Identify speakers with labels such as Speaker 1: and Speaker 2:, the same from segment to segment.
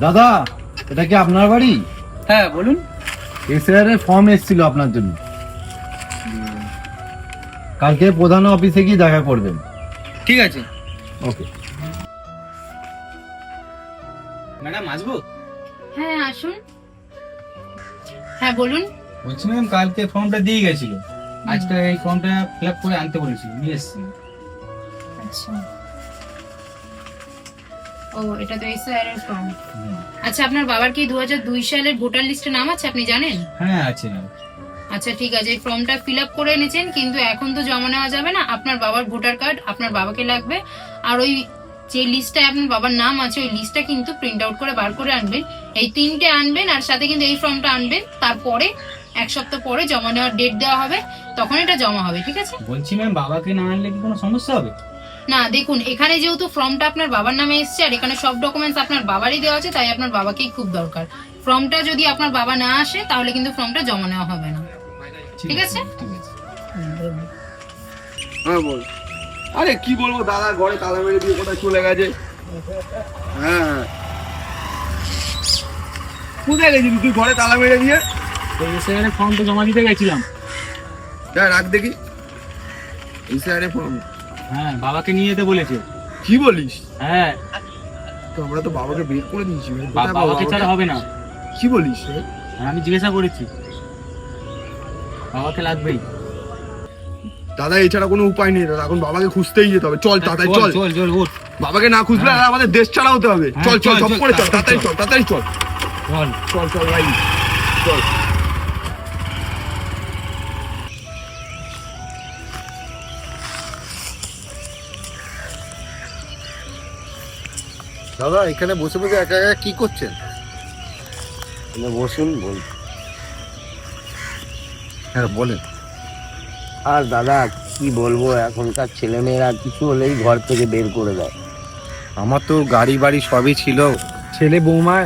Speaker 1: দাদা, এটা কি আপনার বাড়ি?
Speaker 2: হ্যাঁ বলুন।
Speaker 1: এসআইআর এর ফর্ম এসেছিল আপনার জন্য। কালকে প্রধান অফিসে গিয়ে দেখা করবেন।
Speaker 2: ঠিক আছে
Speaker 1: ওকে।
Speaker 2: ম্যাডাম আসবো?
Speaker 3: হ্যাঁ আসুন। হ্যাঁ বলুন।
Speaker 2: বলছি ম্যাম কালকে ফর্মটা দিয়ে গেছিল, আজকে এই ফর্মটা ফিল আপ করে আনতে বলেছিল, নিয়ে এসেছি।
Speaker 3: আচ্ছা, ও এটা তো এসআইআর এর ফর্ম। আচ্ছা, আপনার বাবার কি 2002 সালের ভোটার লিস্টে নাম আছে আপনি জানেন?
Speaker 2: হ্যাঁ আছে ম্যাম।
Speaker 3: আচ্ছা ঠিক আছে, এই ফর্মটা ফিল আপ করে এনেছেন, কিন্তু এখন তো জমা নেওয়া যাবে না। আপনার বাবার ভোটার কার্ড আপনার বাবাকে লাগবে, আর ওই যে লিস্টটায় আপনার বাবার নাম আছে ওই লিস্টটা কিন্তু প্রিন্ট আউট করে বার করে আনবেন। এই 3টে আনবেন, আর সাথে কিন্তু এই ফর্মটা আনবেন। তারপরে 1 সপ্তাহ পরে জমা নেওয়ার ডেট দেওয়া হবে, তখন এটা জমা হবে। ঠিক আছে?
Speaker 2: বলছি ম্যাম বাবাকে না আনলে কি কোনো সমস্যা হবে?
Speaker 3: না দেখুন, এখানে যেহেতু ফর্মটা আপনার বাবার নামে এসেছে আর এখানে সব ডকুমেন্টস আপনার বাবারই দেওয়া আছে, তাই আপনার বাবাকেই খুব দরকার। ফর্মটা যদি আপনার বাবা না আসে তাহলে কিন্তু ফর্মটা জমা নেওয়া হবে না। ঠিক আছে?
Speaker 2: ঠিক আছে।
Speaker 4: হ্যাঁ বল। আরে কি বলবো দাদা, ঘরে তালা মেরে দিয়ে কোথায় চলে গেছে। হ্যাঁ কোথায় গেছিলি তুই, ঘরে তালা মেরে দিয়ে?
Speaker 2: এই এসআইআর ফর্মটা জমা দিতে গেছিলাম।
Speaker 4: রাখ দেখি এই স্যারে ফর্ম।
Speaker 2: হ্যাঁ বাবাকে নিয়ে যেতে বলেছে।
Speaker 4: কি বলিস?
Speaker 2: হ্যাঁ
Speaker 4: তো আমরা তো বাবাকে বের করে দিয়েছি।
Speaker 2: বাবাকে ছাড়া হবে না।
Speaker 4: কি বলিস?
Speaker 2: হ্যাঁ, আমি জিজ্ঞাসা করেছি, বাবাকে লাগবেই।
Speaker 4: দাদা এছাড়া কোনো উপায় নেই দাদা, এখন বাবাকে খুঁজতেই যেতে হবে। চল তাড়াতাড়ি চল।
Speaker 2: চল চল উঠ।
Speaker 4: বাবাকে না খুঁজলে আর আমাদের দেশ ছাড়া হতে হবে।
Speaker 2: হ্যাঁ,
Speaker 4: চল চল
Speaker 2: চল,
Speaker 4: সব
Speaker 2: চল,
Speaker 4: করে চল,
Speaker 2: তাড়াতাড়ি
Speaker 4: তাড়াতাড়ি চল, তাড়াতাড়ি চল।
Speaker 2: চল।
Speaker 4: চল চল ভাই চল।
Speaker 1: দাদা, এখানে বসে বসে একা একা কি করছেন?
Speaker 5: বসুন বল।
Speaker 1: হ্যাঁ বলেন।
Speaker 5: আর দাদা কি বলবো, এখনকার ছেলেমেয়েরা কিছু হলেই ঘর থেকে বের করে দেয়।
Speaker 1: আমার তো গাড়ি বাড়ি সবই ছিল, ছেলে বৌমা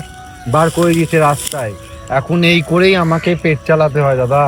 Speaker 1: বার করে দিয়েছে রাস্তায়। এখন এই করেই আমাকে পেট চালাতে হয় দাদা।